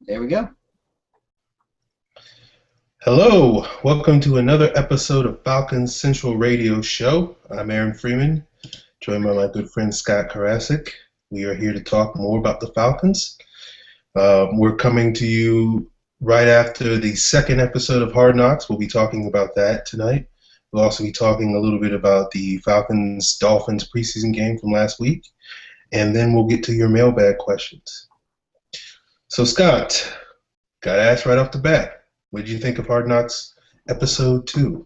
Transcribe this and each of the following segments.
There we go. Hello, welcome to another episode of Falcons Central Radio Show. I'm Aaron Freeman, joined by my good friend Scott Karasik. We are here to talk more about the Falcons. We're coming to you right after the second episode of Hard Knocks. We'll be talking about that tonight. We'll also be talking a little bit about the Falcons-Dolphins preseason game from last week, and then we'll get to your mailbag questions. So, Scott, got to ask right off the bat. What did you think of Hard Knocks episode 2?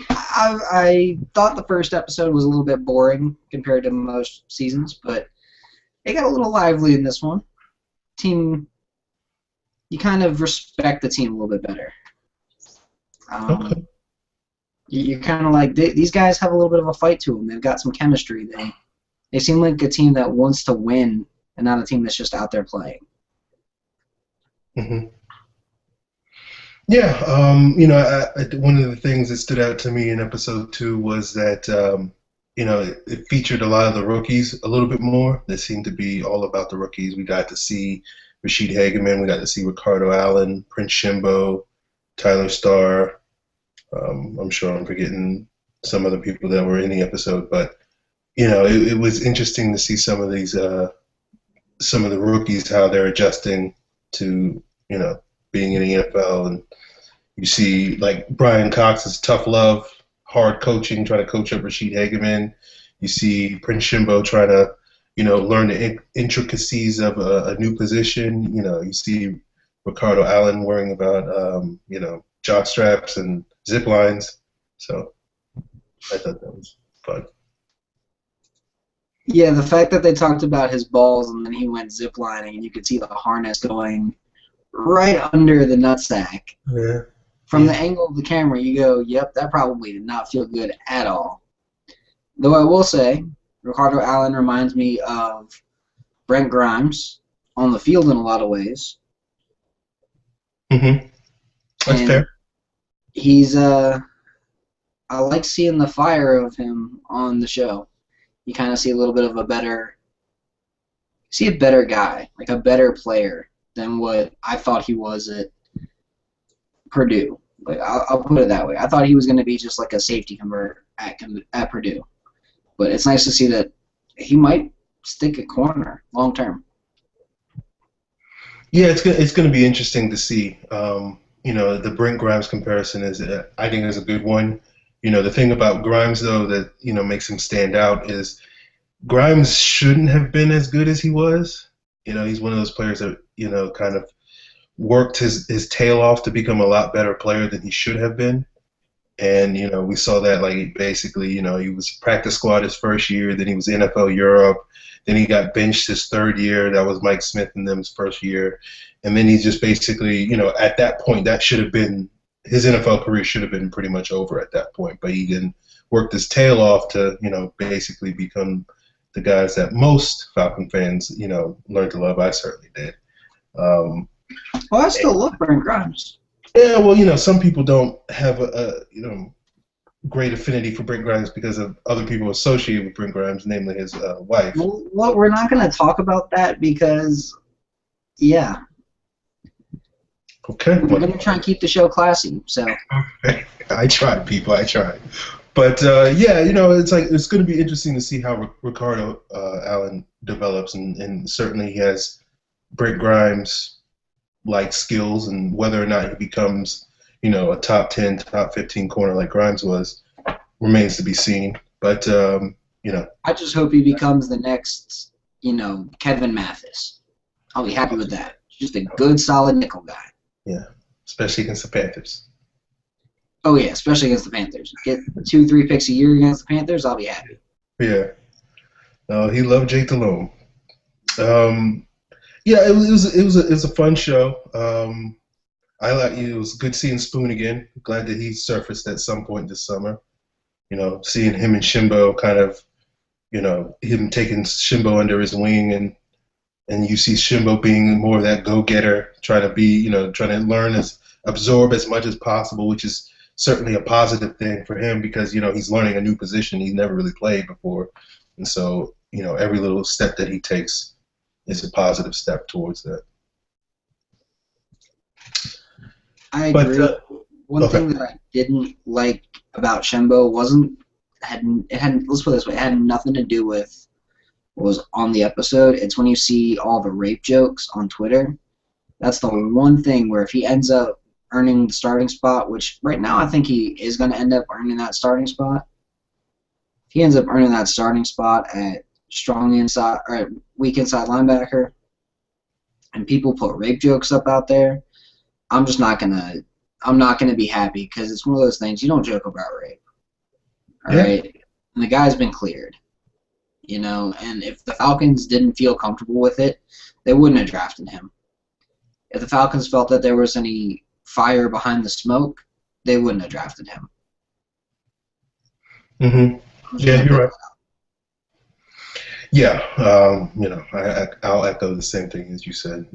I thought the first episode was a little bit boring compared to most seasons, but it got a little lively in this one. Team, you kind of respect the team a little bit better. Okay. You're kind of like, these guys have a little bit of a fight to them. They've got some chemistry. They seem like a team that wants to win and not a team that's just out there playing. Mm-hmm. Yeah, one of the things that stood out to me in episode 2 was that, it featured a lot of the rookies a little bit more. They seemed to be all about the rookies. We got to see Rashid Hageman, we got to see Ricardo Allen, Prince Shimbo, Tyler Starr. I'm sure I'm forgetting some other people that were in the episode, but, it was interesting to see some of the rookies, how they're adjusting to, being in the NFL. And you see, like, Brian Cox's tough love, hard coaching, trying to coach up Rashid Hageman. You see Prince Shimbo trying to, learn the intricacies of a new position. You see Ricardo Allen worrying about, jock straps and zip lines. So I thought that was fun. Yeah, the fact that they talked about his balls and then he went ziplining and you could see the harness going right under the nutsack. Yeah. From the angle of the camera, you go, yep, that probably did not feel good at all. Though I will say, Ricardo Allen reminds me of Brent Grimes on the field in a lot of ways. Mm-hmm. That's And fair. he's, I like seeing the fire of him on the show. You kind of see a little bit of a better guy, like a better player than what I thought he was at Purdue. Like I'll put it that way. I thought he was going to be just like a safety convert at Purdue, but it's nice to see that he might stick at corner long term. Yeah, it's going to be interesting to see. The Brent Grimes comparison I think is a good one. The thing about Grimes though that makes him stand out is Grimes shouldn't have been as good as he was. He's one of those players that kind of worked his tail off to become a lot better player than he should have been. And we saw that, like, basically, he was practice squad his first year, then he was NFL Europe, then he got benched his third year. That was Mike Smith and them's first year, and then he's just basically, at that point, that should have been his NFL career should have been pretty much over at that point. But he didn't work his tail off to basically become the guys that most Falcon fans learned to love. I certainly did. Well, I still love Brent Grimes. Yeah, well, some people don't have a great affinity for Brent Grimes because of other people associated with Brent Grimes, namely his wife. Well, we're not going to talk about that because, yeah. Okay. We're going to try and keep the show classy. So. I tried, people. I tried. But it's going to be interesting to see how Ricardo Allen develops, and certainly he has Brent Grimes like skills, and whether or not he becomes, a top 10, top 15 corner like Grimes was, remains to be seen. But I just hope he becomes the next, Kevin Mathis. I'll be happy with that. Just a good, solid nickel guy. Yeah, especially against the Panthers. Oh yeah, especially against the Panthers. Get 2-3 picks a year against the Panthers, I'll be happy. Yeah. He loved Jake Delhomme. Yeah, it was a fun show. It was good seeing Spoon again. Glad that he surfaced at some point this summer. Seeing him and Shimbo kind of, him taking Shimbo under his wing, and you see Shimbo being more of that go-getter, trying to learn absorb as much as possible, which is certainly a positive thing for him because, he's learning a new position he's never really played before. And so, every little step that he takes is a positive step towards that. I agree. But One thing that I didn't like about Shembo hadn't let's put it this way, it had nothing to do with what was on the episode. It's when you see all the rape jokes on Twitter. That's the one thing where if he ends up earning the starting spot, which right now I think he is going to end up earning that starting spot. If he ends up earning that starting spot at strong inside or at weak inside linebacker, and people put rape jokes up out there, I'm not gonna be happy because it's one of those things you don't joke about rape. All right, and the guy's been cleared. And if the Falcons didn't feel comfortable with it, they wouldn't have drafted him. If the Falcons felt that there was any fire behind the smoke, they wouldn't have drafted him. Mm-hmm. Yeah, you're right. Yeah, I'll echo the same thing as you said.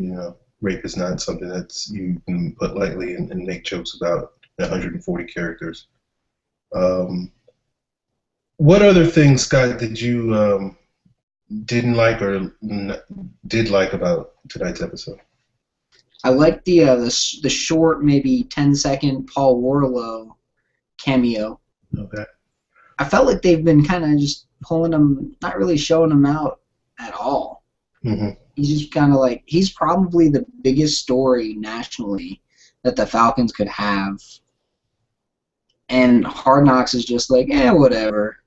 Rape is not something that you can put lightly and make jokes about 140 characters. What other things, Scott, did you didn't like or did like about tonight's episode? I liked the short, maybe 10-second Paul Warlow cameo. Okay. I felt like they've been kind of just pulling him, not really showing him out at all. Mm-hmm. He's just kind of like, he's probably the biggest story nationally that the Falcons could have. And Hard Knocks is just like, whatever.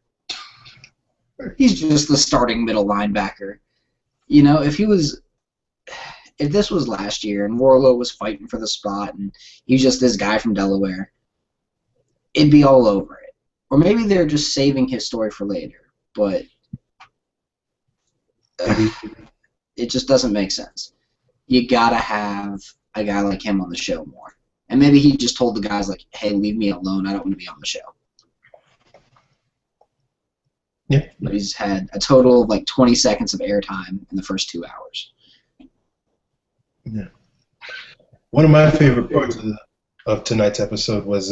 He's just the starting middle linebacker. If this was last year and Warlow was fighting for the spot and he was just this guy from Delaware, it'd be all over it. Or maybe they're just saving his story for later. But it just doesn't make sense. You gotta have a guy like him on the show more. And maybe he just told the guys, like, hey, leave me alone. I don't want to be on the show. Yeah. But he's had a total of like 20 seconds of airtime in the first 2 hours. Yeah. One of my favorite parts of tonight's episode was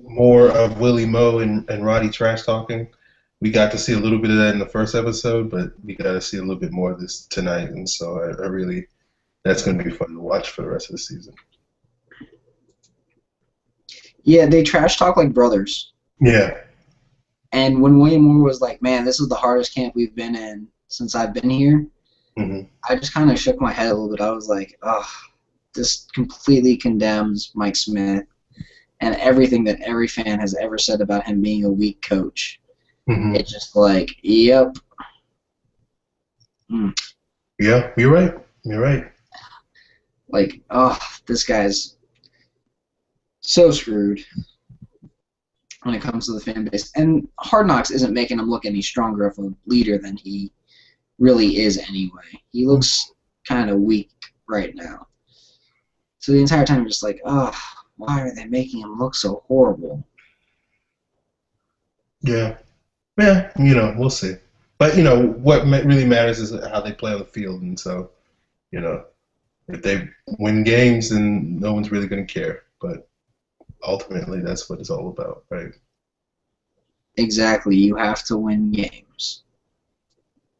more of Willie Moe and Roddy trash talking. We got to see a little bit of that in the first episode, but we got to see a little bit more of this tonight, and so I really, that's going to be fun to watch for the rest of the season. Yeah, they trash talk like brothers. Yeah. And when William Moore was like, man, this is the hardest camp we've been in since I've been here, I just kind of shook my head a little bit. I was like, this completely condemns Mike Smith and everything that every fan has ever said about him being a weak coach. It's just like, yep. Yeah, you're right. You're right. Like, this guy's so screwed when it comes to the fan base. And Hard Knocks isn't making him look any stronger of a leader than he really is anyway. He looks kind of weak right now. So the entire time I'm just like, why are they making him look so horrible? Yeah. Yeah, we'll see. But, what really matters is how they play on the field. And so, if they win games, then no one's really going to care. But ultimately, that's what it's all about, right? Exactly. You have to win games.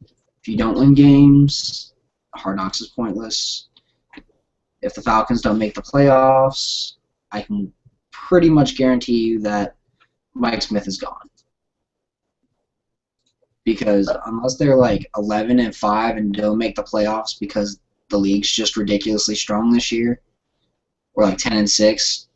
If you don't win games, Hard Knocks is pointless. If the Falcons don't make the playoffs, I can pretty much guarantee you that Mike Smith is gone. Because unless they're like 11-5 and don't make the playoffs because the league's just ridiculously strong this year, or like 10-6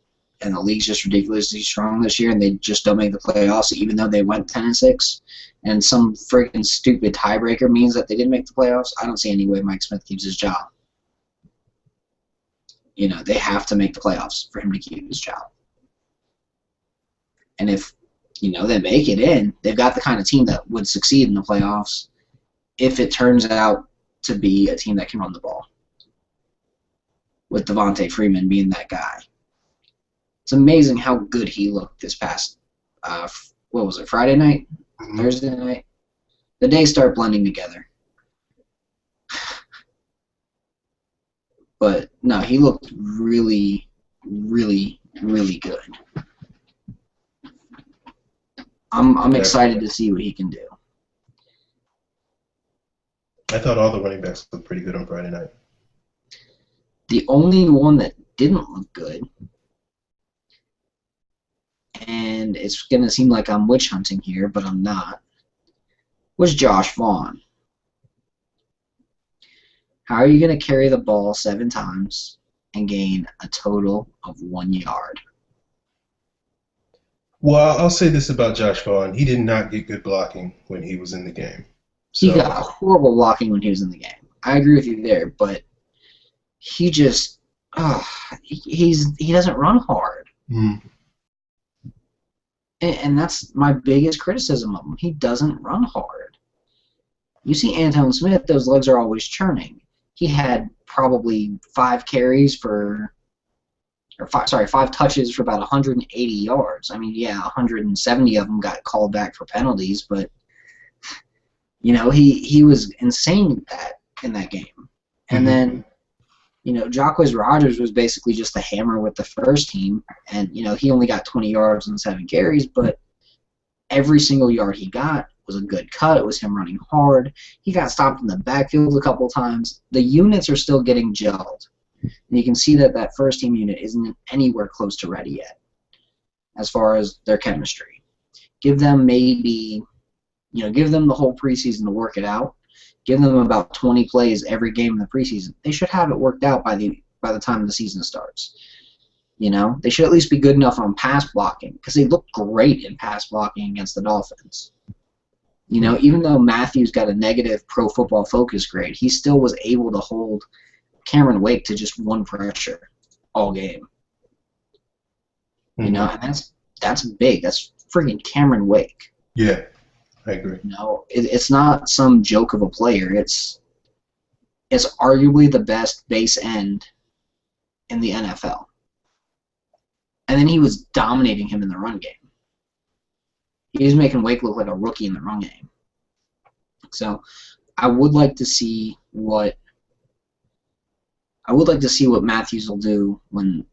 and the league's just ridiculously strong this year and they just don't make the playoffs even though they went 10-6, and some freaking stupid tiebreaker means that they didn't make the playoffs, I don't see any way Mike Smith keeps his job. They have to make the playoffs for him to keep his job. And if they make it in, they've got the kind of team that would succeed in the playoffs if it turns out to be a team that can run the ball, with Devontae Freeman being that guy. It's amazing how good he looked this past, Friday night? Thursday night? The days start blending together. But, no, he looked really, really, really good. I'm excited to see what he can do. I thought all the running backs looked pretty good on Friday night. The only one that didn't look good, and it's going to seem like I'm witch hunting here, but I'm not, was Josh Vaughn. How are you going to carry the ball 7 times and gain a total of 1 yard? Well, I'll say this about Josh Vaughn. He did not get good blocking when he was in the game. He got horrible blocking when he was in the game. I agree with you there, but he just he doesn't run hard. Mm. And that's my biggest criticism of him. He doesn't run hard. You see Anton Smith, those legs are always churning. He had probably 5 touches for about 180 yards. I mean, yeah, 170 of them got called back for penalties, but he was insane in that game. And then, Jacquizz Rodgers was basically just a hammer with the first team, and he only got 20 yards and 7 carries, but every single yard he got was a good cut. It was him running hard. He got stopped in the backfield a couple times. The units are still getting gelled. And you can see that first team unit isn't anywhere close to ready yet as far as their chemistry. Give them the whole preseason to work it out. Give them about 20 plays every game in the preseason. They should have it worked out by the time the season starts. They should at least be good enough on pass blocking because they looked great in pass blocking against the Dolphins. Even though Matthews got a negative Pro Football Focus grade, he still was able to hold Cameron Wake to just 1 pressure all game. Mm-hmm. And that's big. That's freaking Cameron Wake. Yeah, I agree. It's not some joke of a player. It's arguably the best base end in the NFL. And then he was dominating him in the run game. He was making Wake look like a rookie in the run game. So I would like to see what Matthews will do when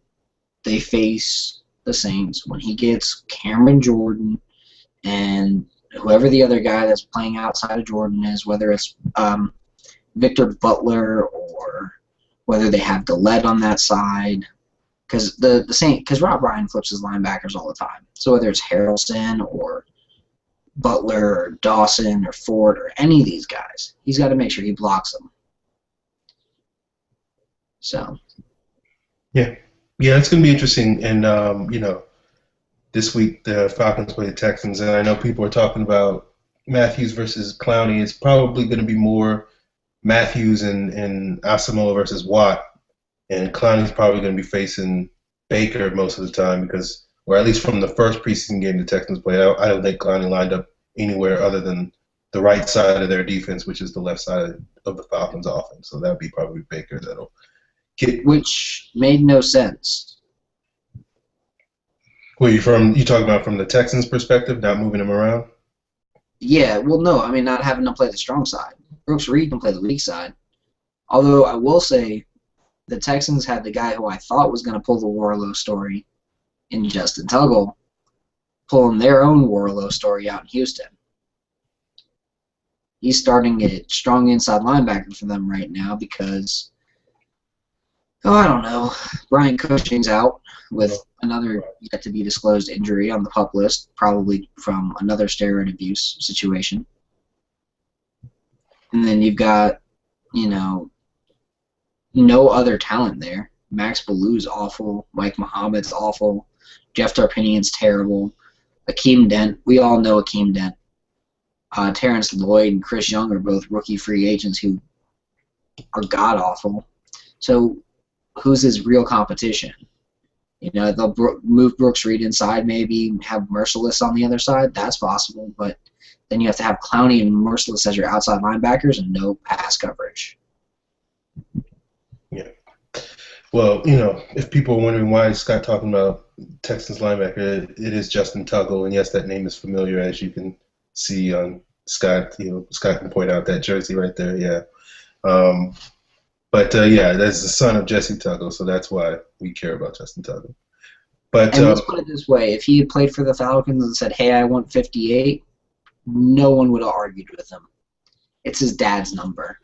they face the Saints, when he gets Cameron Jordan and whoever the other guy that's playing outside of Jordan is, whether it's Victor Butler or whether they have Gillette on that side. Because Rob Ryan flips his linebackers all the time. So whether it's Harrelson or Butler or Dawson or Ford or any of these guys, he's got to make sure he blocks them. So. Yeah, it's going to be interesting. And, this week the Falcons play the Texans, and I know people are talking about Matthews versus Clowney. It's probably going to be more Matthews and Asamoah versus Watt. And Clowney's probably going to be facing Baker most of the time or at least from the first preseason game the Texans played, I don't think Clowney lined up anywhere other than the right side of their defense, which is the left side of the Falcons' offense. So that would be probably Baker that'll get. Which made no sense. Where you talking about from the Texans' perspective, not moving him around? Yeah, well, no, I mean not having to play the strong side. Brooks Reed can play the weak side. Although I will say, the Texans had the guy who I thought was going to pull the Warlow story in Justin Tuggle, pulling their own Warlow story out in Houston. He's starting a strong inside linebacker for them right now because, I don't know, Brian Cushing's out with another yet-to-be-disclosed injury on the PUP list, probably from another steroid abuse situation. And then you've got, no other talent there. Max Ballou's awful. Mike Muhammad's awful. Jeff Tarpinian's terrible. Akeem Dent. We all know Akeem Dent. Terrence Lloyd and Chris Young are both rookie free agents who are god-awful. So who's his real competition? They'll move Brooks Reed inside, maybe have Merciless on the other side. That's possible. But then you have to have Clowney and Merciless as your outside linebackers and no pass coverage. Yeah. Well, if people are wondering why is Scott talking about Texans linebacker, it is Justin Tuggle, and yes, that name is familiar, as you can see on Scott. Scott can point out that jersey right there. Yeah. But that's the son of Jesse Tuggle, so that's why we care about Justin Tuggle. But and let's put it this way: if he had played for the Falcons and said, "Hey, I want 58," no one would have argued with him. It's his dad's number.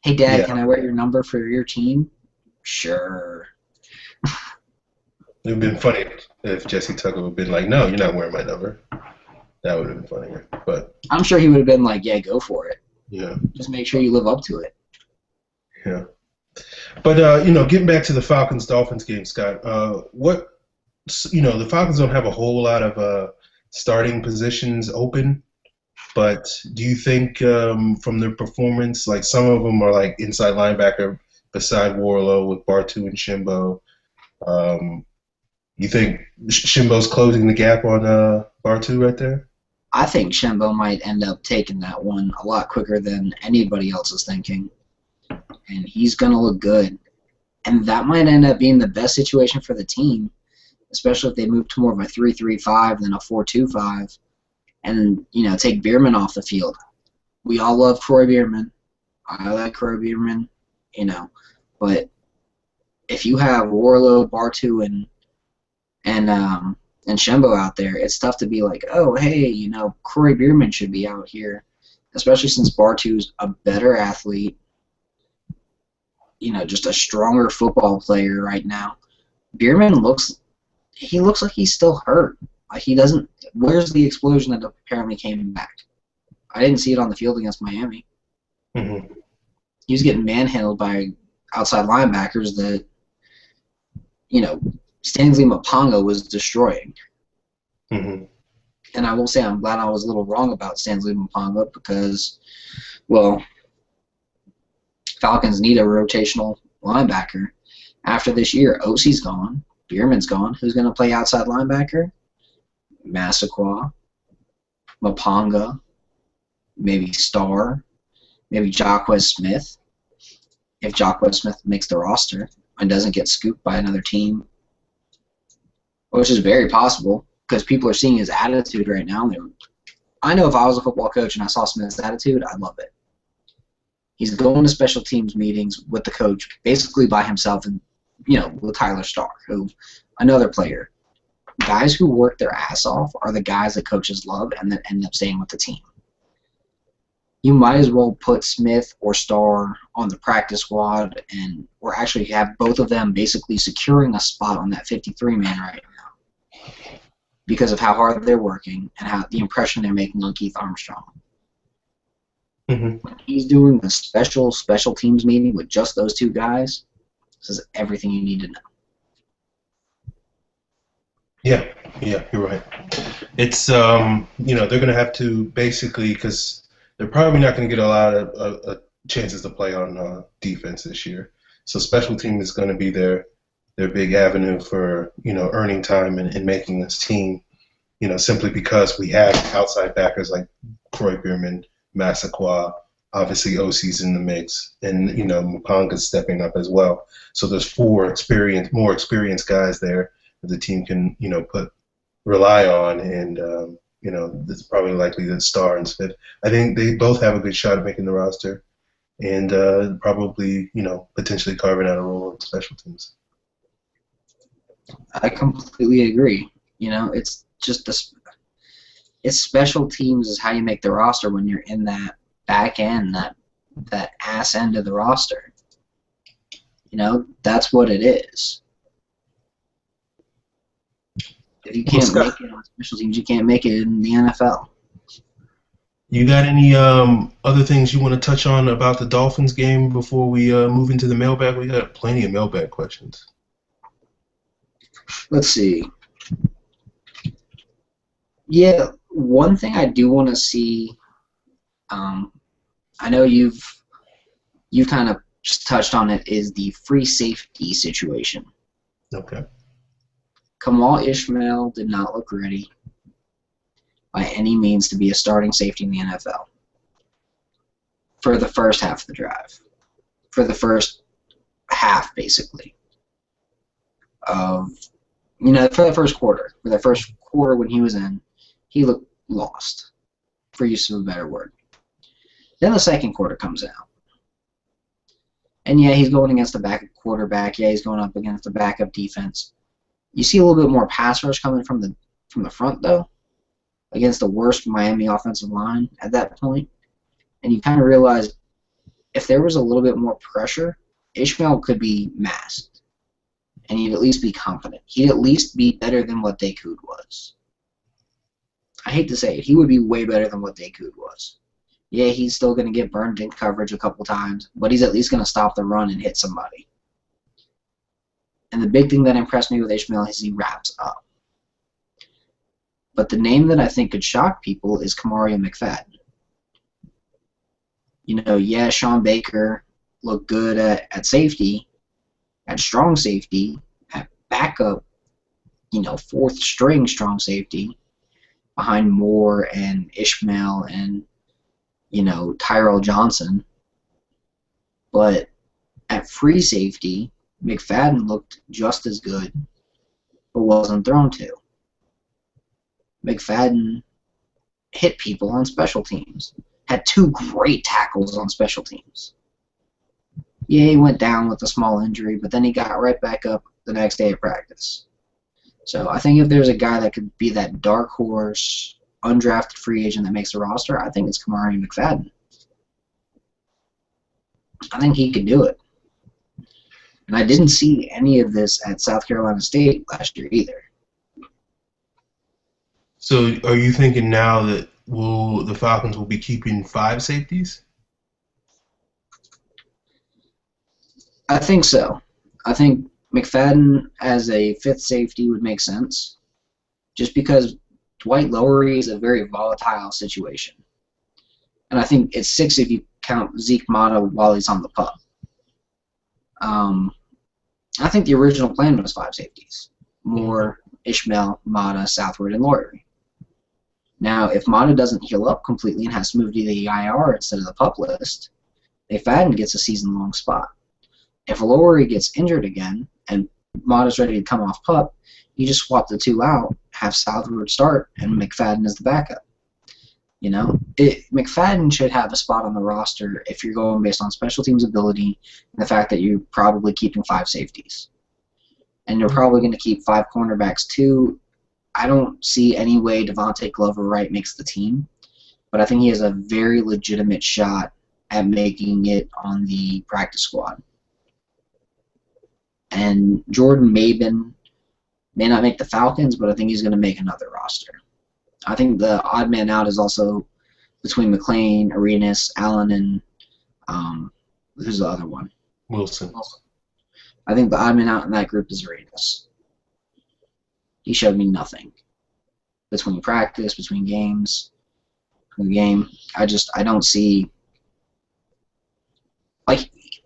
Hey, Dad, Yeah, can I wear your number for your team? Sure. it would have been funny if Jesse Tucker would have been like, "No, you're not wearing my number." That would have been funnier. But I'm sure he would have been like, yeah, go for it. yeah, Just make sure you live up to it. yeah. But getting back to the Falcons Dolphins game, Scott. The Falcons don't have a whole lot of starting positions open. But do you think from their performance, like some of them are like inside linebacker beside Warlow with Bartu and Shimbo? Um, you think Shimbo's closing the gap on Bartu right there? I think Shembo might end up taking that one a lot quicker than anybody else is thinking. And he's going to look good. And that might end up being the best situation for the team, especially if they move to more of a 3-3-5 than a 4-2-5 and, take Bierman off the field. We all love Troy Bierman. I like Troy Bierman, But if you have Warlow, Bartu, and Shembo out there, it's tough to be like, oh, hey, Corey Bierman should be out here, especially since Bartu's a better athlete, just a stronger football player right now. Bierman looks like he's still hurt. Like he doesn't. Where's the explosion that apparently came back? I didn't see it on the field against Miami. Mm-hmm. He was getting manhandled by outside linebackers that, Stanley Mapanga was destroying. Mm-hmm. And I will say I'm glad I was a little wrong about Stanley Mapanga because, well, Falcons need a rotational linebacker. After this year, Osie's gone. Bierman's gone. Who's going to play outside linebacker? Massaquoi, Mapanga, maybe Starr, maybe Jacquez Smith. If Jacquez Smith makes the roster and doesn't get scooped by another team, which is very possible because people are seeing his attitude right now. I know if I was a football coach and I saw Smith's attitude, I'd love it. He's going to special teams meetings with the coach basically by himself and, with Tyler Starr, who another player. Guys who work their ass off are the guys that coaches love and that end up staying with the team. You might as well put Smith or Starr on the practice squad or actually have both of them basically securing a spot on that 53-man right now because of how hard they're working and how the impression they're making on Keith Armstrong. Mm-hmm. When he's doing a special teams meeting with just those two guys, this is everything you need to know. Yeah, you're right. It's they're going to have to basically because they're probably not going to get a lot of chances to play on defense this year. So special team is going to be their big avenue for earning time and making this team. Simply because we have outside backers like Troy Bierman, Massaquoi, obviously OC's in the mix, and Mupanga's stepping up as well. So there's more experienced guys there that the team can rely on, and it's probably likely that Starr and Smith. I think they both have a good shot at making the roster, and probably potentially carving out a role on special teams. I completely agree. It's just it's special teams is how you make the roster when you're in that back end, that ass end of the roster. That's what it is. If you can't make it on special teams, you can't make it in the NFL. You got any other things you want to touch on about the Dolphins game before we move into the mailbag? We got plenty of mailbag questions. Let's see. Yeah, one thing I do want to see. I know you've kind of just touched on it. Is the free safety situation? Okay. Kamal Ishmael did not look ready by any means to be a starting safety in the NFL for the first half of the drive, for the first half basically of for the first quarter. For the first quarter when he was in, he looked lost, for use of a better word. Then the second quarter comes out. And yeah, he's going against the backup quarterback. Yeah, he's going up against the backup defense. You see a little bit more pass rush coming from the front, though, against the worst Miami offensive line at that point. And you kind of realize if there was a little bit more pressure, Ishmael could be masked, and he'd at least be confident. He'd at least be better than what Dakud was. I hate to say it, he would be way better than what Dakud was. Yeah, he's still going to get burned in coverage a couple times, but he's at least going to stop the run and hit somebody. And the big thing that impressed me with Ishmael is he wraps up. But the name that I think could shock people is Kamaria McFadden. Yeah, Sean Baker looked good at safety, at strong safety, at backup, fourth string strong safety, behind Moore and Ishmael and, Tyrell Johnson. But at free safety, McFadden looked just as good, but wasn't thrown to. McFadden hit people on special teams, had 2 great tackles on special teams. Yeah, he went down with a small injury, but then he got right back up the next day of practice. So I think if there's a guy that could be that dark horse, undrafted free agent that makes the roster, I think it's Kamaria McFadden. I think he could do it. And I didn't see any of this at South Carolina State last year either. So are you thinking now that the Falcons will be keeping 5 safeties? I think so. I think McFadden as a 5th safety would make sense, just because Dwight Lowery is a very volatile situation. And I think it's 6 if you count Zeke Mata while he's on the pup. I think the original plan was 5 safeties. Moore, Ishmael, Mata, Southward, and Lowery. Now, if Mata doesn't heal up completely and has to move to the IR instead of the pup list, McFadden gets a season-long spot. If Lowery gets injured again and Mata's ready to come off pup, you just swap the 2 out, have Southward start, and McFadden is the backup. McFadden should have a spot on the roster if you're going based on special teams ability and the fact that you're probably keeping 5 safeties. And you're probably going to keep 5 cornerbacks too. I don't see any way Devontae Glover-Wright makes the team, but I think he has a very legitimate shot at making it on the practice squad. And Jordan Maben may not make the Falcons, but I think he's going to make another roster. I think the odd man out is also between McLean, Arenas, Allen, and who's the other one? Wilson. I think the odd man out in that group is Arenas. He showed me nothing between practice, between games, between game. I don't see.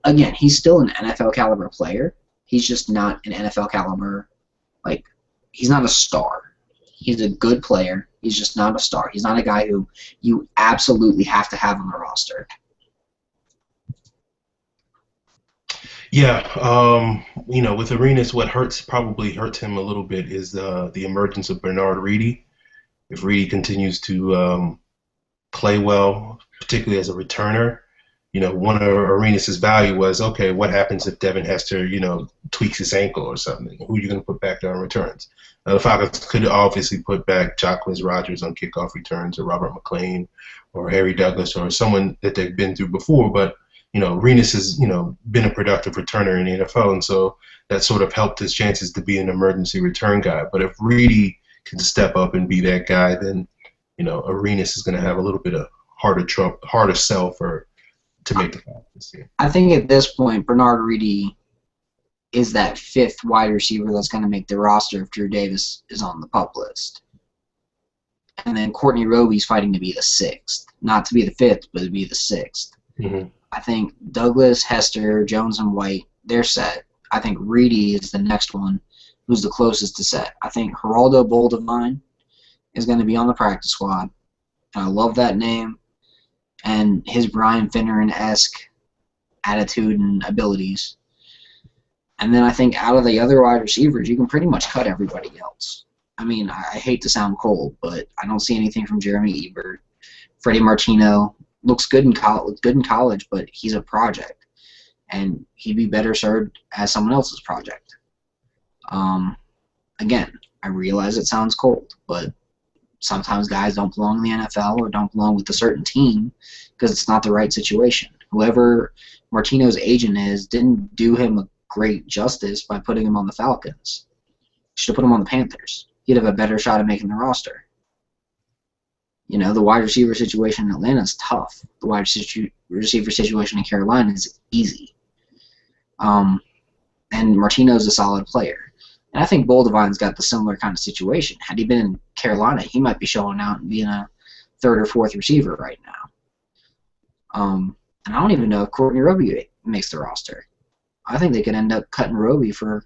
Again, he's still an NFL caliber player. He's just not an NFL caliber. He's not a star. He's a good player. He's just not a star. He's not a guy who you absolutely have to have on the roster. Yeah, with Arenas, what probably hurts him a little bit is the emergence of Bernard Reedy. If Reedy continues to play well, particularly as a returner, one of Arenas' value was, okay, what happens if Devin Hester, tweaks his ankle or something? Who are you going to put back there on returns? Now, the Falcons could obviously put back Jacquez Rogers on kickoff returns, or Robert McLean, or Harry Douglas, or someone that they've been through before, but Arenas has, been a productive returner in the NFL, and so that sort of helped his chances to be an emergency return guy. But if Reedy can step up and be that guy, then, Arenas is going to have a little bit of harder sell to make the Falcons. Yeah. I think at this point, Bernard Reedy is that 5th wide receiver that's going to make the roster if Drew Davis is on the pup list. And then Courtney Roby's fighting to be the 6th. Not to be the 5th, but to be the 6th. Mm-hmm. I think Douglas, Hester, Jones, and White, they're set. I think Reedy is the next one who's the closest to set. I think Geraldo Boldevine is going to be on the practice squad. And I love that name and his Brian Finneran-esque attitude and abilities. And then I think out of the other wide receivers, you can pretty much cut everybody else. I mean, I hate to sound cold, but I don't see anything from Jeremy Ebert. Freddie Martino looks good in college, but he's a project, and he'd be better served as someone else's project. Again, I realize it sounds cold, but sometimes guys don't belong in the NFL or don't belong with a certain team because it's not the right situation. whoever Martino's agent is didn't do him a great justice by putting him on the Falcons. Should have put him on the Panthers. He'd have a better shot at making the roster. You know, the wide receiver situation in Atlanta is tough. The wide receiver situation in Carolina is easy. And Martino's a solid player. And I think Boldivine's got the similar kind of situation. Had he been in Carolina, he might be showing out and being a third or fourth receiver right now. And I don't even know if Courtney Roby makes the roster. I think they could end up cutting Roby for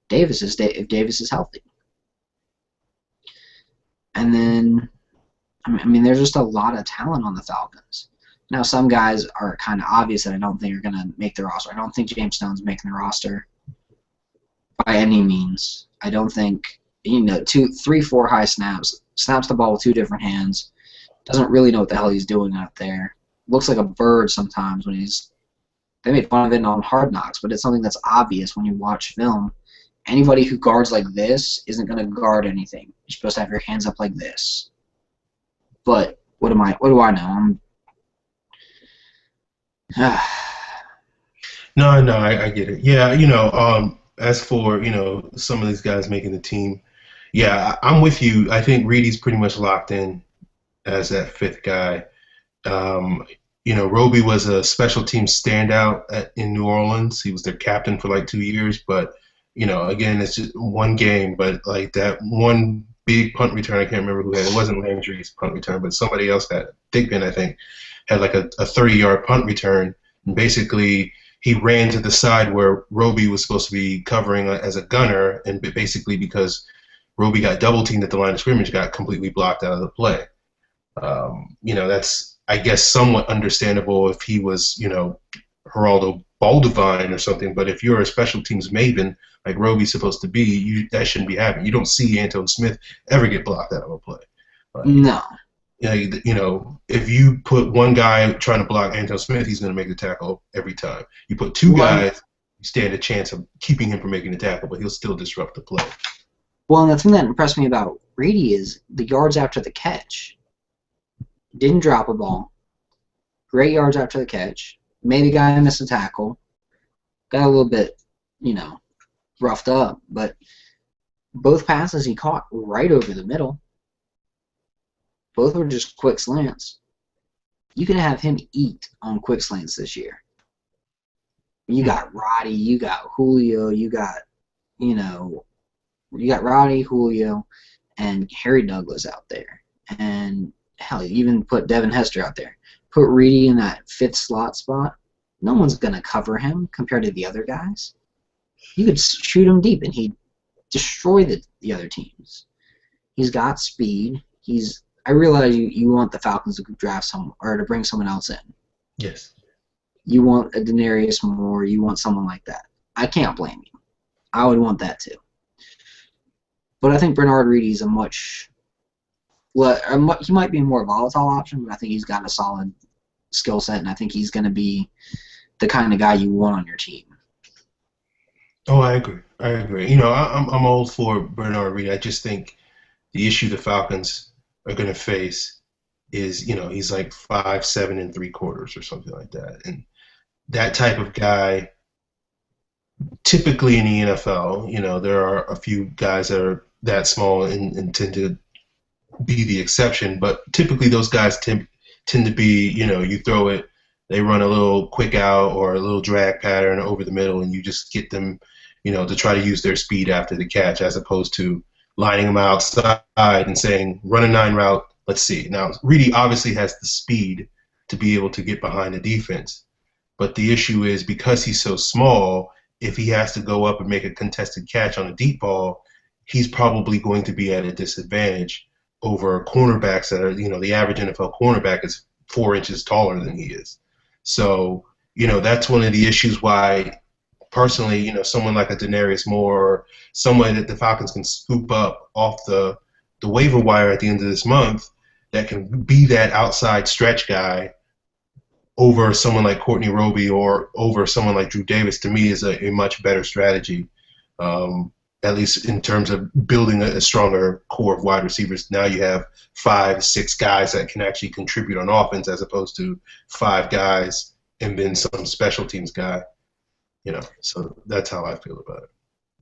Davis if Davis is healthy. And then, I mean, there's just a lot of talent on the Falcons. Now, some guys are kind of obvious that I don't think are going to make the roster. I don't think James Stone's making the roster by any means. I don't think, 3, 4 high snaps, snaps the ball with 2 different hands, doesn't really know what the hell he's doing out there. Looks like a bird sometimes when they make fun of it on Hard Knocks, but it's something that's obvious when you watch film. Anybody who guards like this isn't going to guard anything. You're supposed to have your hands up like this. But what do I know? No, I get it. Yeah, as for, some of these guys making the team, yeah, I'm with you. I think Reedy's pretty much locked in as that 5th guy. Roby was a special team standout in New Orleans. He was their captain for like 2 years, but, again, it's just one game, but like that one big punt return, I can't remember who had it. It wasn't Landry's punt return, but somebody else had it. Digman, I think, had like a 30-yard punt return. And basically, he ran to the side where Roby was supposed to be covering as a gunner, and basically because Roby got double-teamed at the line of scrimmage, got completely blocked out of the play. That's, I guess, somewhat understandable if he was, Geraldo Baldovine or something, but if you're a special teams maven, like Roby's supposed to be, that shouldn't be happening. You don't see Anton Smith ever get blocked out of a play. No. If you put one guy trying to block Anton Smith, he's going to make the tackle every time. You put 2 guys, you stand a chance of keeping him from making the tackle, but he'll still disrupt the play. Well, and the thing that impressed me about Reedy is the yards after the catch. Didn't drop a ball. Great yards after the catch. Made a guy miss a tackle. Got a little bit, roughed up, but both passes he caught right over the middle. Both were just quick slants. You can have him eat on quick slants this year. You got Roddy, you got Julio, you got Roddy, Julio, and Harry Douglas out there. And hell, you even put Devin Hester out there. Put Reedy in that 5th slot spot. No one's going to cover him compared to the other guys. You could shoot him deep, and he'd destroy the other teams. He's got speed. I realize you want the Falcons to draft someone or to bring someone else in. Yes. You want a Denarius Moore. You want someone like that. I can't blame you. I would want that too. But I think Bernard Reedy's he might be a more volatile option, but I think he's got a solid skill set, and I think he's going to be the kind of guy you want on your team. Oh, I agree. I'm all for Bernard Reedy. I just think the issue the Falcons are going to face is, he's like 5'7" 3/4" or something like that, and that type of guy. Typically in the NFL, there are a few guys that are that small and tend to be the exception, but typically those guys tend to be, you throw it, they run a little quick out or a little drag pattern over the middle, and you just get them, to try to use their speed after the catch, as opposed to lining them outside and saying, run a 9 route, let's see. Now, Reedy obviously has the speed to be able to get behind the defense, but the issue is because he's so small, if he has to go up and make a contested catch on a deep ball, he's probably going to be at a disadvantage over cornerbacks that are, the average NFL cornerback is 4 inches taller than he is. So, that's one of the issues why, personally, someone like a Denarius Moore or someone that the Falcons can scoop up off the waiver wire at the end of this month that can be that outside stretch guy over someone like Courtney Roby or over someone like Drew Davis, to me, is a much better strategy. At least in terms of building a stronger core of wide receivers. Now you have 5, 6 guys that can actually contribute on offense as opposed to 5 guys, and been some special teams guy. So that's how I feel about it.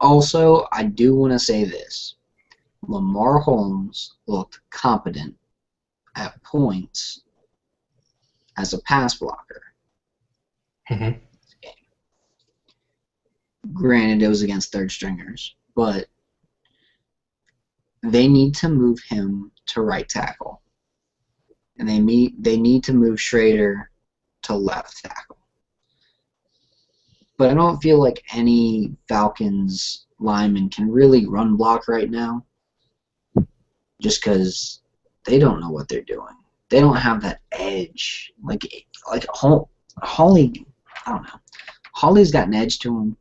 Also, I do want to say this. Lamar Holmes looked competent at points as a pass blocker. Mm-hmm. Granted, it was against third stringers, but they need to move him to right tackle. And they need to move Schrader to left tackle. But I don't feel like any Falcons lineman can really run block right now just because they don't know what they're doing. They don't have that edge. Like Holly, I don't know. Holly's got an edge to him,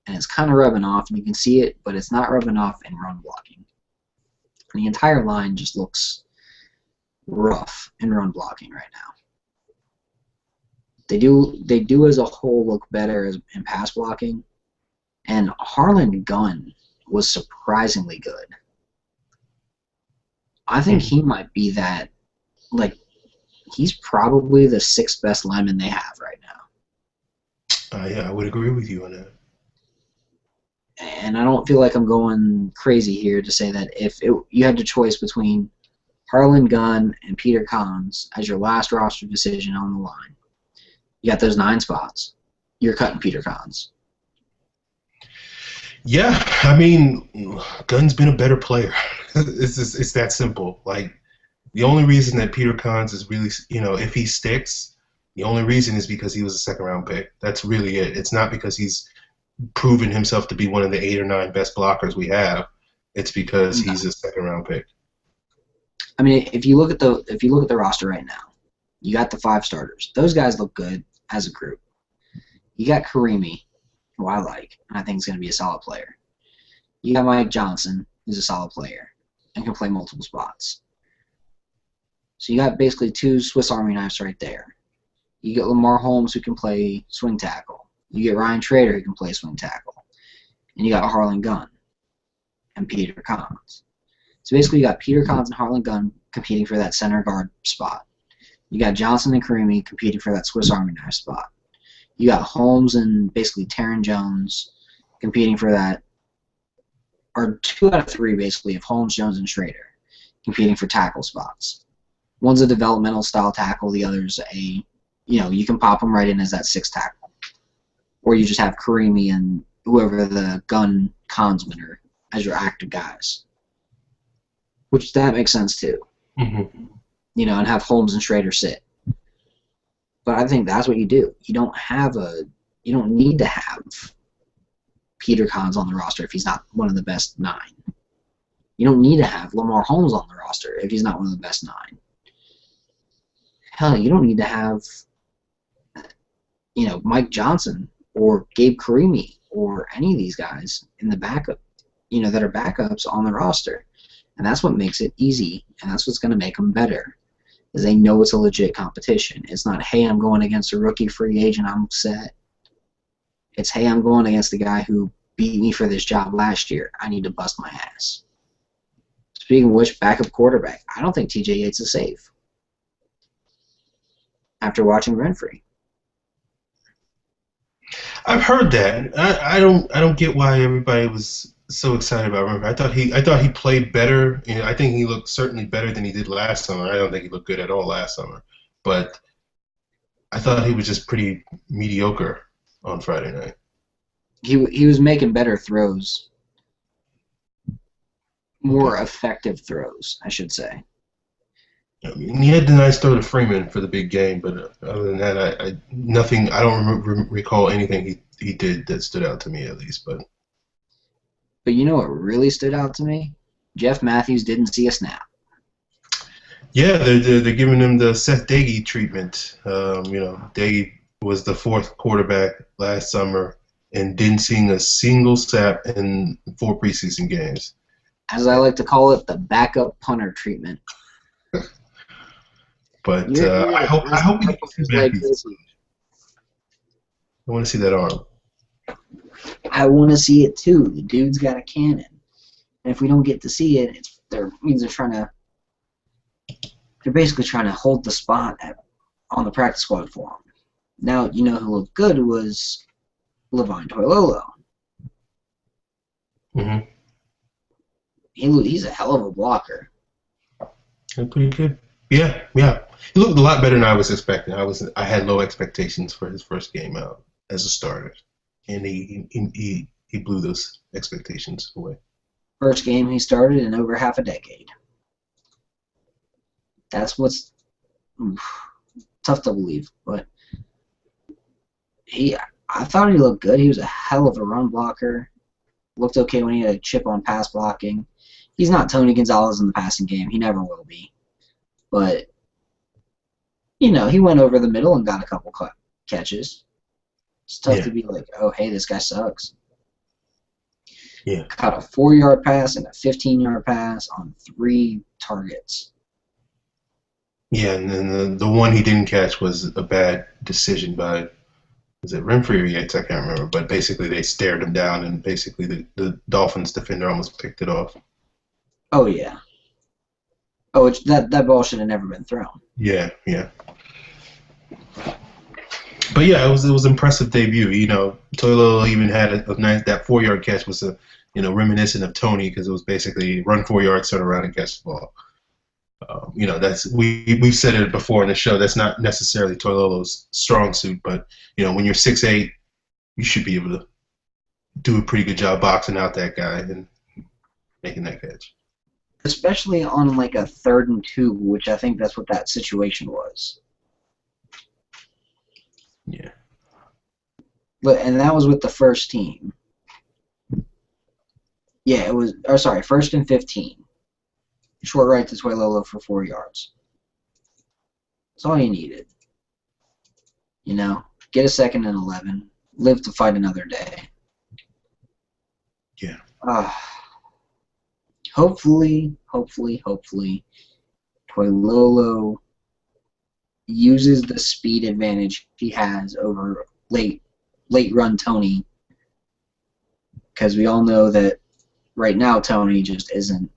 and it's kind of rubbing off, and you can see it, but it's not rubbing off in run blocking. And the entire line just looks rough in run blocking right now. They do as a whole look better in pass blocking, and Harlan Gunn was surprisingly good. I think he might be that, like, he's probably the sixth best lineman they have right now. Yeah, I would agree with you on that. And I don't feel like I'm going crazy here to say that if you had the choice between Harlan Gunn and Peter Collins as your last roster decision on the line, you got those 9 spots, you're cutting Peter Collins. Yeah, I mean, Gunn's been a better player. It's that simple. Like, the only reason that Peter Collins is really, if he sticks, the only reason is because he was a second-round pick. That's really it. It's not because he's proven himself to be one of the 8 or 9 best blockers we have. It's because he's a second-round pick. I mean, if you look at the roster right now, you got the 5 starters. Those guys look good as a group. You got Karimi, who I like, and I think is going to be a solid player. You got Mike Johnson, who's a solid player and can play multiple spots. So you got basically 2 Swiss Army knives right there. You get Lamar Holmes, who can play swing tackle. You get Ryan Schrader, who can play swing tackle. And you got Harlan Gunn and Peter Collins. So basically you got Peter Collins and Harlan Gunn competing for that center guard spot. You got Johnson and Karimi competing for that Swiss Army knife spot. You got Holmes and basically Taron Jones competing for that, or 2 out of 3 basically of Holmes, Jones, and Schrader competing for tackle spots. One's a developmental style tackle, the other's you can pop them right in as that 6th tackle. Or you just have Karimi and whoever the gun consman are as your active guys. Which that makes sense too. Mm-hmm. And have Holmes and Schrader sit. But I think that's what you do. You don't need to have Peter Collins on the roster if he's not one of the best 9. You don't need to have Lamar Holmes on the roster if he's not one of the best 9. Hell, you don't need to have Mike Johnson or Gabe Karimi or any of these guys in the backup, that are backups on the roster. And that's what makes it easy, and that's what's going to make them better, is they know it's a legit competition. It's not, hey, I'm going against a rookie free agent, I'm set. It's, hey, I'm going against the guy who beat me for this job last year. I need to bust my ass. Speaking of which, backup quarterback. I don't think TJ Yates is safe after watching Renfrey. I've heard that. I don't get why everybody was so excited about Renfrey. I thought he played better. I think he looked certainly better than he did last summer. I don't think he looked good at all last summer, but I thought he was just pretty mediocre on Friday night. He was making better throws, more effective throws, I should say. I mean, he had the nice throw to Freeman for the big game, but other than that, I don't recall anything he did that stood out to me, at least. But you know what really stood out to me? Jeff Matthews didn't see a snap. Yeah, they're giving him the Seth Dagey treatment. Dagey was the 4th quarterback last summer and didn't see a single snap in 4 preseason games. As I like to call it, the backup punter treatment. But I hope he gets his Matthews. I want to see that arm. I want to see it too. The dude's got a cannon, and if we don't get to see it, they're basically trying to hold the spot on the practice squad for him. Now, you know who looked good was Levine Toilolo. Mm-hmm. He's a hell of a blocker. Pretty good. Yeah, yeah. He looked a lot better than I was expecting. I had low expectations for his first game out as a starter, and he blew those expectations away. First game he started in over half a decade. That's what's tough to believe, but I thought he looked good. He was a hell of a run blocker. Looked okay when he had a chip on pass blocking. He's not Tony Gonzalez in the passing game. He never will be. But, you know, he went over the middle and got a couple catches. It's tough to be like, oh, hey, this guy sucks. Yeah. Caught a 4-yard pass and a 15-yard pass on 3 targets. Yeah, and then the one he didn't catch was a bad decision by, was it Renfrey or Yates? I can't remember. But basically they stared him down, and basically the Dolphins defender almost picked it off. Oh, yeah. Oh, that ball should have never been thrown. Yeah, yeah. But yeah, it was an impressive debut. You know, Toilolo even had a nice, that 4-yard catch was reminiscent of Tony, because it was basically run 4 yards, turn around and catch the ball. You know, that's we've said it before in the show. That's not necessarily Toilolo's strong suit, but you know, when you're 6'8", you should be able to do a pretty good job boxing out that guy and making that catch. Especially on like a 3rd and 2, which I think that's what that situation was. Yeah. And that was with the first team. Yeah, it was. Or sorry, 1st and 15. Short right to Toilolo for 4 yards. That's all you needed. You know, get a 2nd and 11. Live to fight another day. Yeah. Hopefully, Toilolo uses the speed advantage he has over late run Tony, because we all know that right now Tony just isn't.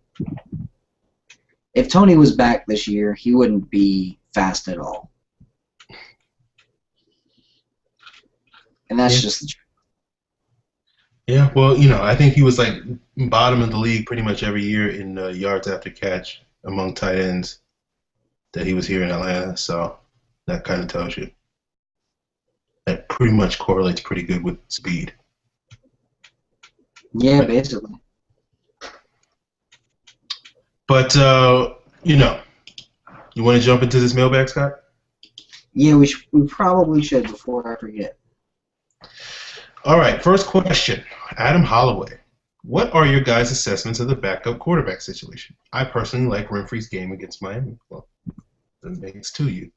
If Tony was back this year, he wouldn't be fast at all. And that's just the truth. Yeah, well, you know, I think he was like bottom of the league pretty much every year in yards after catch among tight ends that he was here in Atlanta. So that kind of tells you. That pretty much correlates pretty good with speed. Yeah, basically. But, you know, you want to jump into this mailbag, Scott? Yeah, we probably should before I forget. All right, first question. Adam Holloway. What are your guys' assessments of the backup quarterback situation? I personally like Renfrey's game against Miami. Well, that makes 2 of you.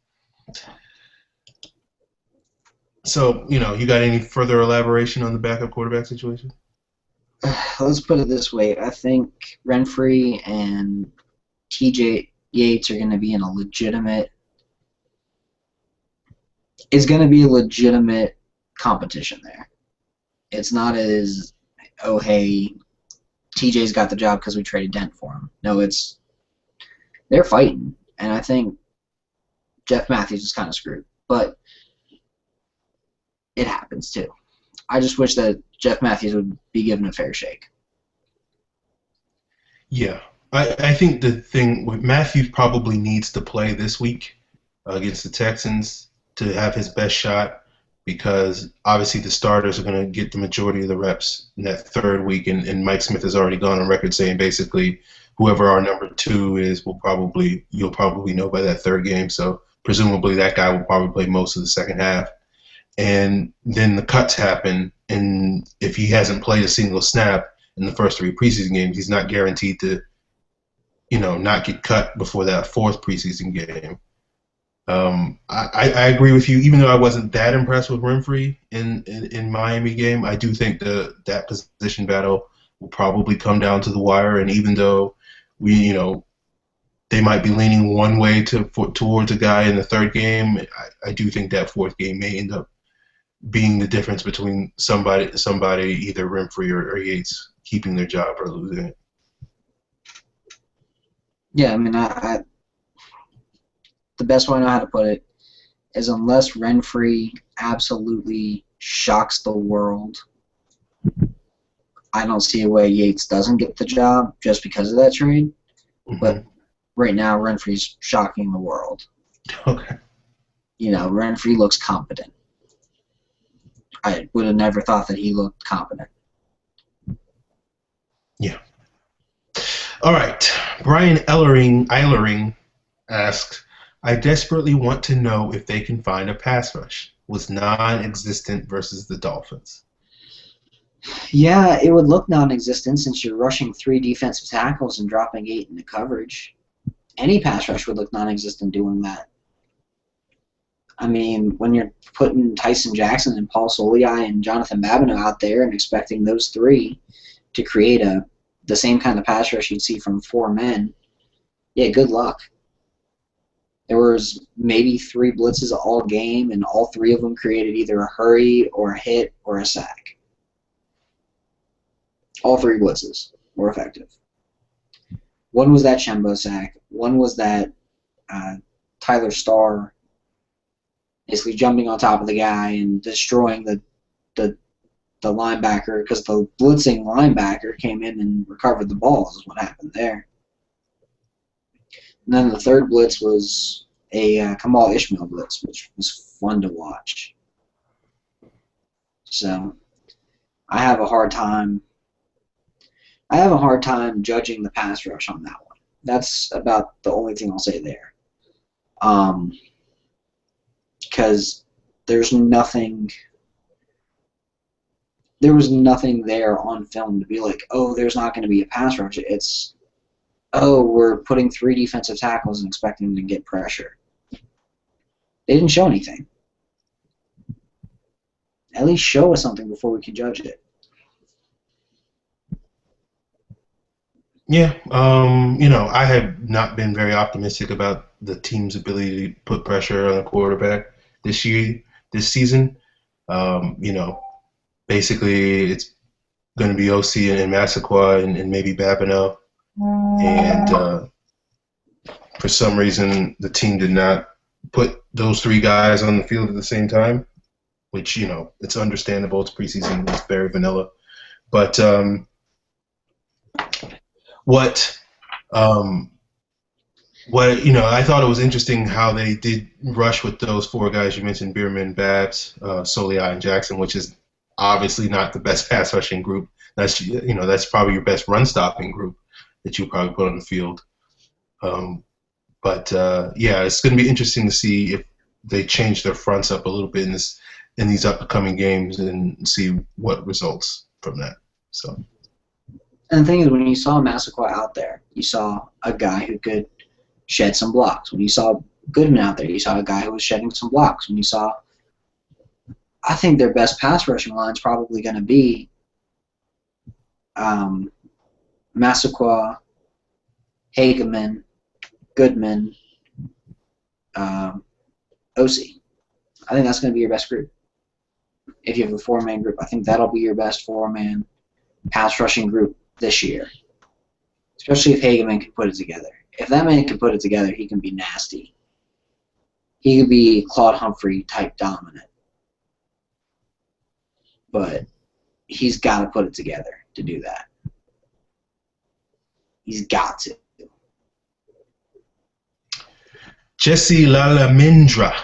So, you know, you got any further elaboration on the backup quarterback situation? Let's put it this way. I think Renfrey and TJ Yates are going to be in a legitimate competition there. It's not as, oh, hey, TJ's got the job because we traded Dent for him. No, they're fighting. And I think Jeff Matthews is kind of screwed. But it happens too. I just wish that Jeff Matthews would be given a fair shake. Yeah. I think the thing with Matthews probably needs to play this week against the Texans to have his best shot, because obviously the starters are going to get the majority of the reps in that 3rd week, and Mike Smith has already gone on record saying basically whoever our number 2 is you'll probably know by that 3rd game. So presumably that guy will probably play most of the second half. And then the cuts happen, and if he hasn't played a single snap in the first 3 preseason games, he's not guaranteed to, you know, not get cut before that 4th preseason game. I agree with you. Even though I wasn't that impressed with Renfrey in Miami game, I do think that position battle will probably come down to the wire. And even though they might be leaning one way towards a guy in the 3rd game, I do think that 4th game may end up being the difference between somebody either Renfrey or Yates keeping their job or losing it. Yeah, I mean, the best way I know how to put it is unless Renfrey absolutely shocks the world, I don't see a way Yates doesn't get the job just because of that trade. Mm-hmm. But right now, Renfree's shocking the world. Okay. Renfree looks competent. I would have never thought that he looked competent. Yeah. All right. Brian Eilering asks, I desperately want to know if they can find a pass rush. Was non-existent versus the Dolphins. Yeah, it would look non-existent since you're rushing 3 defensive tackles and dropping 8 into coverage. Any pass rush would look non-existent doing that. I mean, when you're putting Tyson Jackson and Paul Soliai and Jonathan Babineau out there and expecting those 3 to create the same kind of pass rush you'd see from 4 men, yeah, good luck. There was maybe 3 blitzes all game, and all 3 of them created either a hurry or a hit or a sack. All 3 blitzes were effective. One was that Shembo sack. One was that Tyler Starr basically jumping on top of the guy and destroying the linebacker because the blitzing linebacker came in and recovered the balls is what happened there. And then the third blitz was a Kamal Ishmael blitz, which was fun to watch. So I have a hard time judging the pass rush on that one. That's about the only thing I'll say there. Because there was nothing there on film to be like, oh, there's not going to be a pass rush. It's, oh, we're putting 3 defensive tackles and expecting them to get pressure. They didn't show anything. At least show us something before we can judge it. Yeah, I have not been very optimistic about the team's ability to put pressure on the quarterback this season. Basically it's going to be OC and Massaquoi and maybe Babineau. And for some reason, the team did not put those 3 guys on the field at the same time, which, it's understandable. It's preseason. It's very vanilla. But I thought it was interesting how they did rush with those 4 guys you mentioned, Bierman, Babs, Soliai, and Jackson, which is obviously not the best pass rushing group. That's probably your best run stopping group that you probably put on the field. But it's going to be interesting to see if they change their fronts up a little bit in these upcoming games and see what results from that. So. And the thing is, when you saw Massaquoi out there, you saw a guy who could shed some blocks. When you saw Goodman out there, you saw a guy who was shedding some blocks. When you saw, I think their best pass rushing line is probably going to be Massaquoi, Hageman, Goodman, OC. I think that's going to be your best group. If you have a 4-man group, I think that'll be your best 4-man pass rushing group this year. Especially if Hageman can put it together. If that man can put it together, he can be nasty. He could be Claude Humphrey type dominant. But he's got to put it together to do that. He's got to. Jesse Lalamindra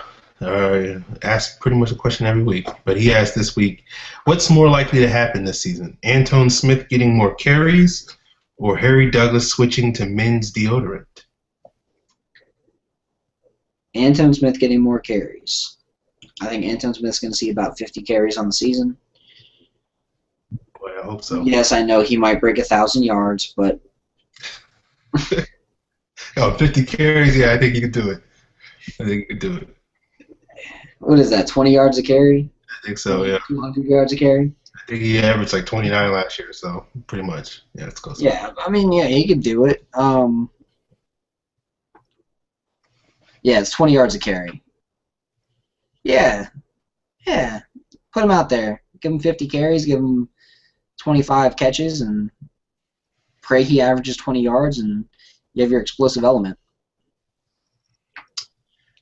asks pretty much a question every week, but he asked this week, what's more likely to happen this season? Antone Smith getting more carries or Harry Douglas switching to men's deodorant? Antone Smith getting more carries. I think Antone Smith's going to see about 50 carries on the season. Boy, I hope so. Yes, I know he might break 1,000 yards, but... 50 carries? Yeah, I think he could do it. What is that, 20 yards a carry? I think so, yeah. 200 yards a carry? I think he averaged like 29 last year, so pretty much. Yeah, let's go. Yeah, I mean, yeah, he could do it. Yeah, it's 20 yards a carry. Yeah. Put him out there. Give him 50 carries, give him 25 catches, and pray he averages 20 yards, and you have your explosive element.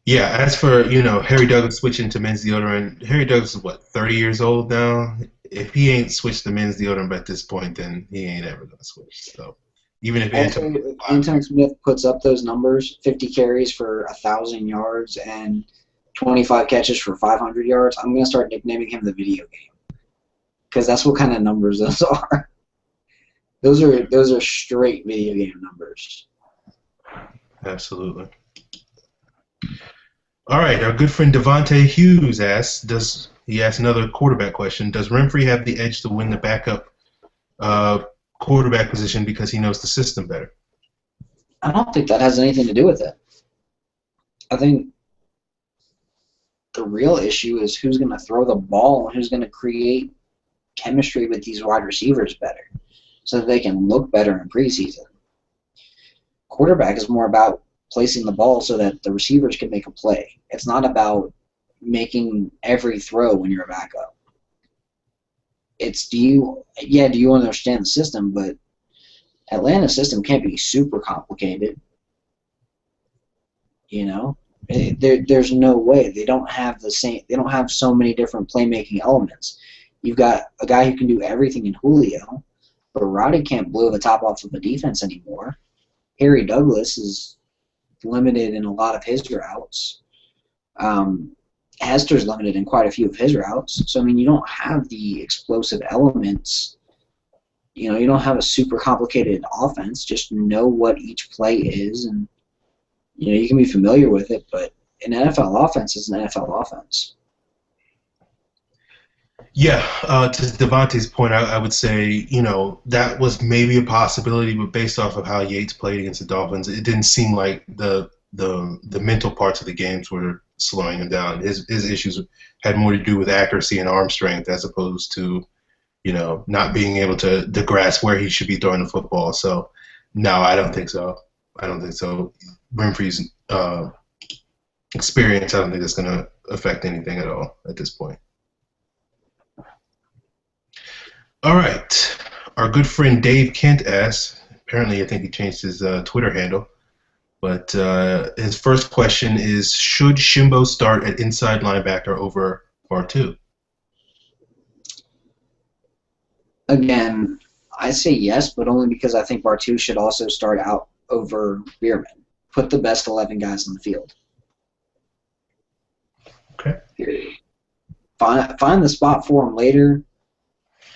Yeah, as for, Harry Douglas switching to men's deodorant, Harry Douglas is what, 30 years old now? If he ain't switched to men's deodorant at this point, then he ain't ever gonna switch. So even if Also, Antonio if Anton Smith puts up those numbers, 50 carries for 1,000 yards and 25 catches for 500 yards, I'm gonna start nicknaming him the video game because that's what kind of numbers those are. Those are straight video game numbers. Absolutely. All right, our good friend Devontae Hughes asks another quarterback question. Does Renfrey have the edge to win the backup quarterback position because he knows the system better? I don't think that has anything to do with it. I think the real issue is who's going to throw the ball and who's going to create chemistry with these wide receivers better so that they can look better in preseason. Quarterback is more about placing the ball so that the receivers can make a play. It's not about making every throw when you're a backup. It's do you understand the system, but Atlanta's system can't be super complicated. There's no way. They don't have so many different playmaking elements. You've got a guy who can do everything in Julio, but Roddy can't blow the top off of a defense anymore. Harry Douglas is limited in a lot of his routes. Hester's limited in quite a few of his routes. So, you don't have the explosive elements. You don't have a super complicated offense. Just know what each play is, and, you can be familiar with it, but an NFL offense is an NFL offense. Yeah, to Devontae's point, I would say, that was maybe a possibility, but based off of how Yates played against the Dolphins, it didn't seem like the mental parts of the games were slowing him down. His issues had more to do with accuracy and arm strength as opposed to, not being able to grasp where he should be throwing the football. So, no, I don't think so. Renfrey's experience, I don't think that's going to affect anything at all at this point. All right. Our good friend Dave Kent asks, apparently I think he changed his Twitter handle, but his first question is, should Shimbo start at inside linebacker over Bartu? Again, I say yes, but only because I think Bartu should also start out over Bierman. Put the best 11 guys on the field. Okay. Period. Find the spot for him later.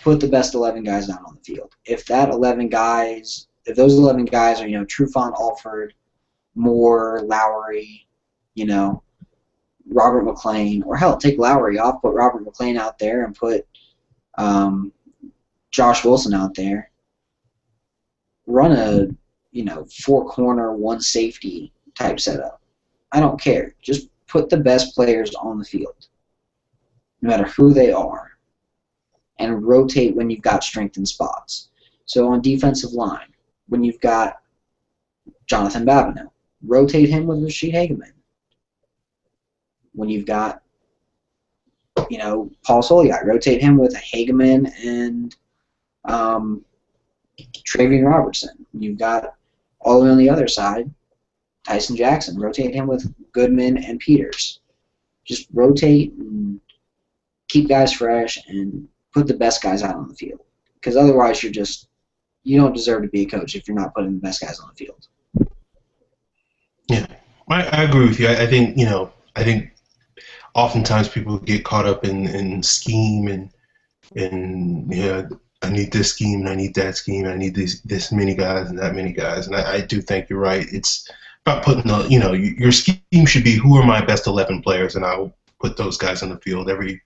Put the best 11 guys down on the field. If those 11 guys are, Trufant, Alford, Moore, Lowry, Robert McClain, or hell, take Lowry off, put Robert McClain out there, and put Josh Wilson out there. Run a, 4-corner, 1 safety type setup. I don't care. Just put the best players on the field, no matter who they are, and rotate when you've got strength in spots. So on defensive line, when you've got Jonathan Babineau, rotate him with Rashid Hageman. When you've got, Paul Soliak, rotate him with Hageman and Travian Robertson. You've got all the way on the other side, Tyson Jackson, rotate him with Goodman and Peters. Just rotate and keep guys fresh and put the best guys out on the field. Because otherwise you don't deserve to be a coach if you're not putting the best guys on the field. Yeah, I agree with you. I think, I think oftentimes people get caught up in scheme and I need this scheme and I need that scheme and I need this many guys and that many guys. And I do think you're right. It's about putting your scheme should be who are my best 11 players, and I'll put those guys on the field every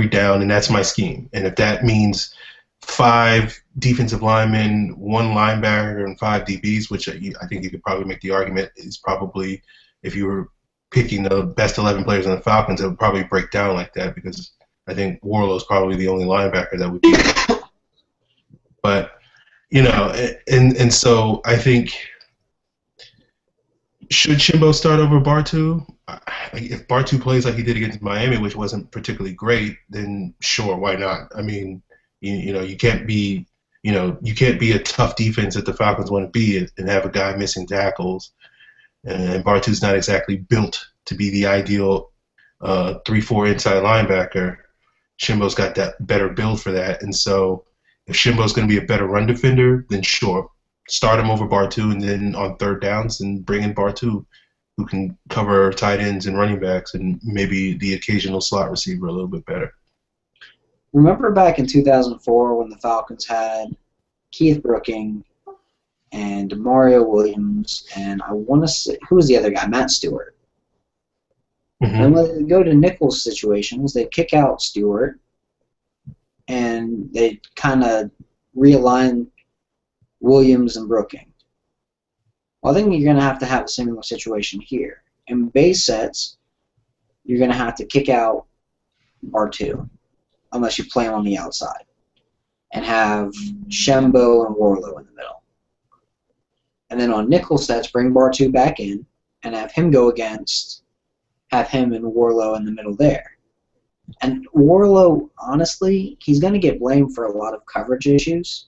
down, and that's my scheme. And if that means 5 defensive linemen, 1 linebacker, and 5 DBs, which I think you could probably make the argument is probably, if you were picking the best 11 players on the Falcons, it would probably break down like that, because I think Warlow's probably the only linebacker that would be. But, and so I think, should Shimbo start over Bartu? If Bartu plays like he did against Miami, which wasn't particularly great, then sure, why not? I mean, you can't be a tough defense that the Falcons want to be and have a guy missing tackles. And Bartu's not exactly built to be the ideal 3-4 inside linebacker, Shimbo's got that better build for that. And so if Shimbo's going to be a better run defender, then sure, start him over Bartu, and then on third downs, and bring in Bartu, who can cover tight ends and running backs and maybe the occasional slot receiver a little bit better. Remember back in 2004 when the Falcons had Keith Brooking and Mario Williams, and I want to say, who was the other guy? Matt Stewart. Mm-hmm. And when they go to Nichols situations, they kick out Stewart, and they kind of realign Williams and Brooking. Well, I think you're going to have a similar situation here. In base sets, you're going to have to kick out Bartu, unless you play him on the outside, and have Shembo and Warlow in the middle. And then on nickel sets, bring Bartu back in and have him go against, have him and Warlow in the middle there. And Warlow, honestly, he's going to get blamed for a lot of coverage issues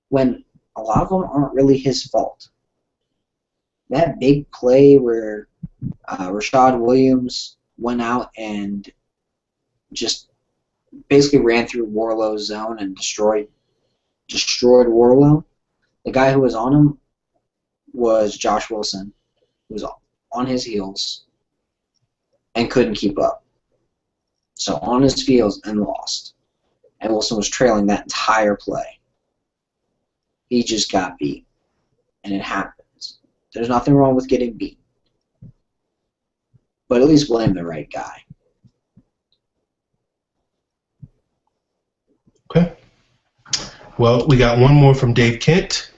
when a lot of them aren't really his fault. That big play where Rashad Williams went out and just basically ran through Warlow's zone and destroyed Warlow. The guy who was on him was Josh Wilson, who was on his heels and couldn't keep up. So on his heels and lost. And Wilson was trailing that entire play. He just got beat. And it happens. There's nothing wrong with getting beat. But at least blame the right guy. Okay. Well, we got one more from Dave Kent.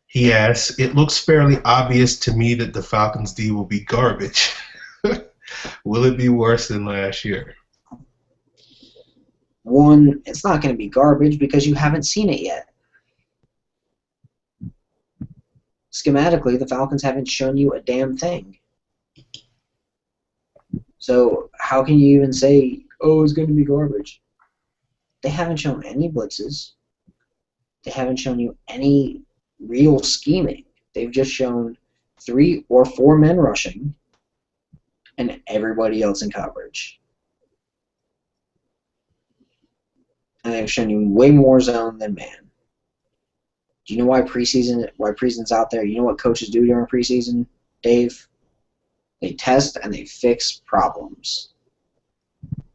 He asks, it looks fairly obvious to me that the Falcons D will be garbage. Will it be worse than last year? One, it's not going to be garbage because you haven't seen it yet. Schematically, the Falcons haven't shown you a damn thing. So how can you even say, oh, it's going to be garbage? They haven't shown any blitzes. They haven't shown you any real scheming. They've just shown 3 or 4 men rushing and everybody else in coverage. And they've shown you way more zone than man. Do you know why preseason's out there? You know what coaches do during preseason, Dave? They test and they fix problems.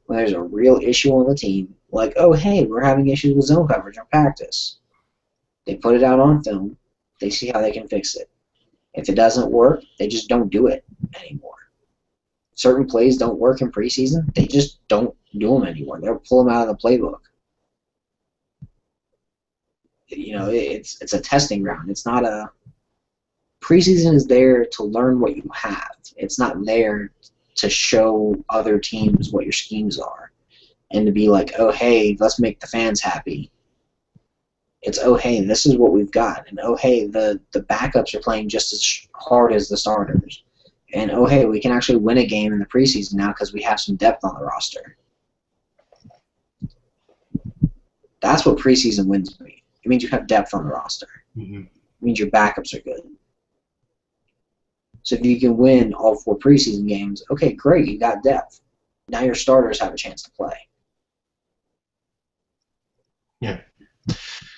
When there's a real issue on the team, like, oh, hey, we're having issues with zone coverage in practice. They put it out on film. They see how they can fix it. If it doesn't work, they just don't do it anymore. Certain plays don't work in preseason. They just don't do them anymore. They'll pull them out of the playbook. You know, it's a testing ground. It's not a preseason is there to learn what you have. It's not there to show other teams what your schemes are and to be like, oh, hey, let's make the fans happy. It's, oh, hey, this is what we've got. And, oh, hey, the backups are playing just as hard as the starters. And, oh, hey, we can actually win a game in the preseason now because we have some depth on the roster. That's what preseason wins mean. It means you have depth on the roster. Mm-hmm. It means your backups are good. So if you can win all 4 preseason games, okay, great, you got depth. Now your starters have a chance to play. Yeah.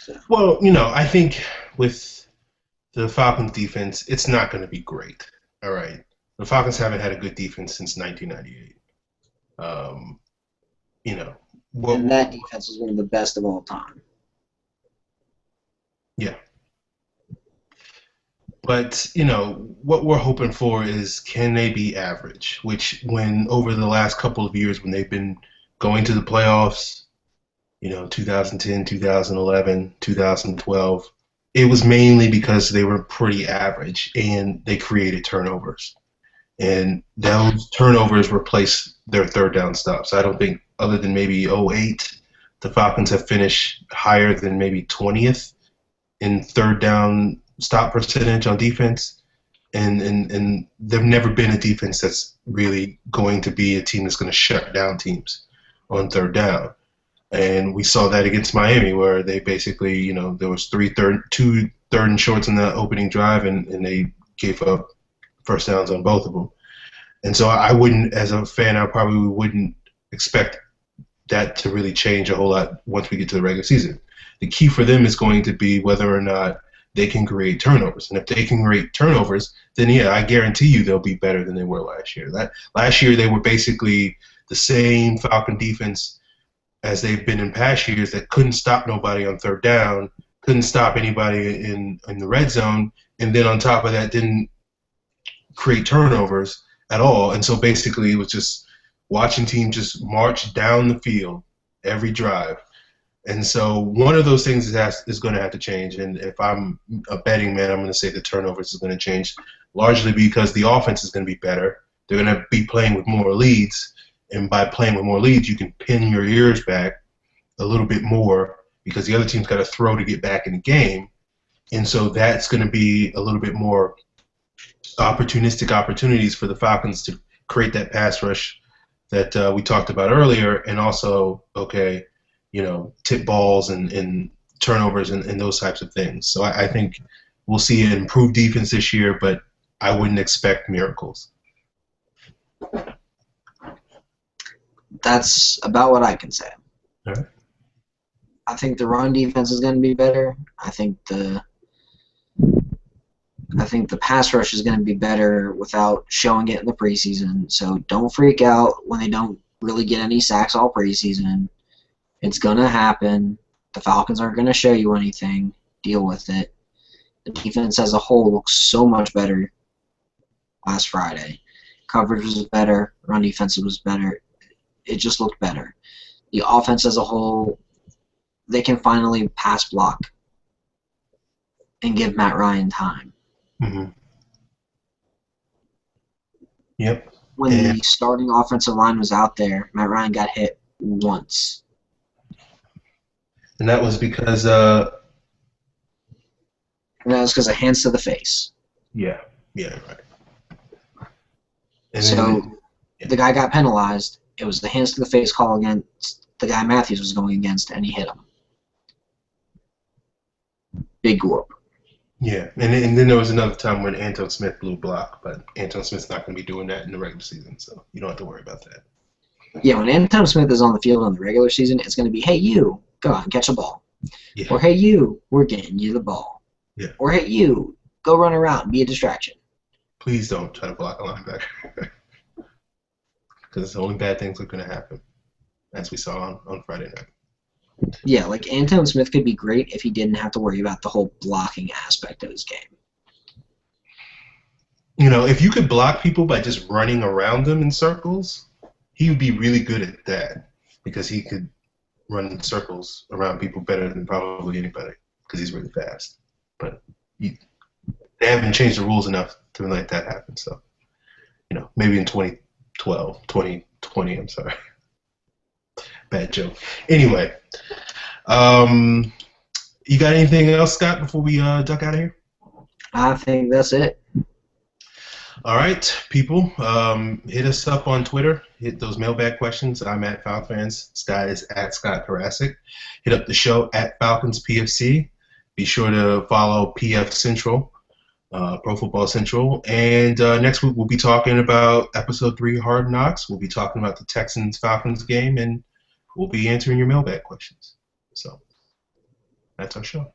So. Well, you know, I think with the Falcons defense, it's not going to be great. All right. The Falcons haven't had a good defense since 1998. You know. And that defense is one of the best of all time. Yeah. But, you know, what we're hoping for is can they be average, which when over the last couple of years when they've been going to the playoffs, you know, 2010, 2011, 2012, it was mainly because they were pretty average and they created turnovers. And those turnovers replaced their third down stops. I don't think other than maybe 08, the Falcons have finished higher than maybe 20th in third down stop percentage on defense, and they've never been a defense that's really going to be a team that's going to shut down teams on third down. And we saw that against Miami where they basically, you know, there was 2 third and shorts in the opening drive, and they gave up first downs on both of them. And so I wouldn't, as a fan, I probably wouldn't expect that to really change a whole lot once we get to the regular season. The key for them is going to be whether or not they can create turnovers. And if they can create turnovers, then yeah, I guarantee you they'll be better than they were last year. Last year they were basically the same Falcon defense as they've been in past years that couldn't stop nobody on third down, couldn't stop anybody in the red zone, and then on top of that didn't create turnovers at all. And so basically it was just watching teams just march down the field every drive. And so one of those things is going to have to change. And if I'm a betting man, I'm going to say the turnovers is going to change, largely because the offense is going to be better. They're going to be playing with more leads. And by playing with more leads, you can pin your ears back a little bit more because the other team's got to throw to get back in the game. And so that's going to be a little bit more opportunistic opportunities for the Falcons to create that pass rush that we talked about earlier, and also, tip balls and turnovers and those types of things. So I think we'll see an improved defense this year, but I wouldn't expect miracles. That's about what I can say. All right. I think the run defense is going to be better. I think the pass rush is going to be better without showing it in the preseason. So don't freak out when they don't really get any sacks all preseason. It's going to happen. The Falcons aren't going to show you anything. Deal with it. The defense as a whole looks so much better last Friday. Coverage was better. Run defense was better. It just looked better. The offense as a whole, they can finally pass block and give Matt Ryan time. Mm-hmm. Yep. When the starting offensive line was out there, Matt Ryan got hit once. And that was because And that was because of hands to the face. Yeah, right. And so the guy got penalized. It was the hands to the face call against the guy Matthews was going against, and he hit him. Big whoop. Yeah, and then there was another time when Anton Smith blew a block, but Anton Smith's not going to be doing that in the regular season, so you don't have to worry about that. Yeah, when Anton Smith is on the field in the regular season, it's going to be, hey, you, go out and catch a ball. Yeah. Or, hey, you, we're getting you the ball. Yeah. Or, hey, you, go run around and be a distraction. Please don't try to block a linebacker. Because only bad things are going to happen, as we saw on Friday night. Yeah, like Anton Smith could be great if he didn't have to worry about the whole blocking aspect of his game. If you could block people by just running around them in circles, he would be really good at that because he could run in circles around people better than probably anybody because he's really fast. But they haven't changed the rules enough to let that happen. So, maybe in 2020, I'm sorry. Bad joke. Anyway, you got anything else, Scott, before we duck out of here? I think that's it. All right, people, hit us up on Twitter. Hit those mailbag questions. I'm at FalFans. Scott is at Scott Karasik. Hit up the show at Falcons PFC. Be sure to follow PF Central, Pro Football Central. And next week we'll be talking about Episode 3 Hard Knocks. We'll be talking about the Texans-Falcons game, and we'll be answering your mailbag questions. So that's our show.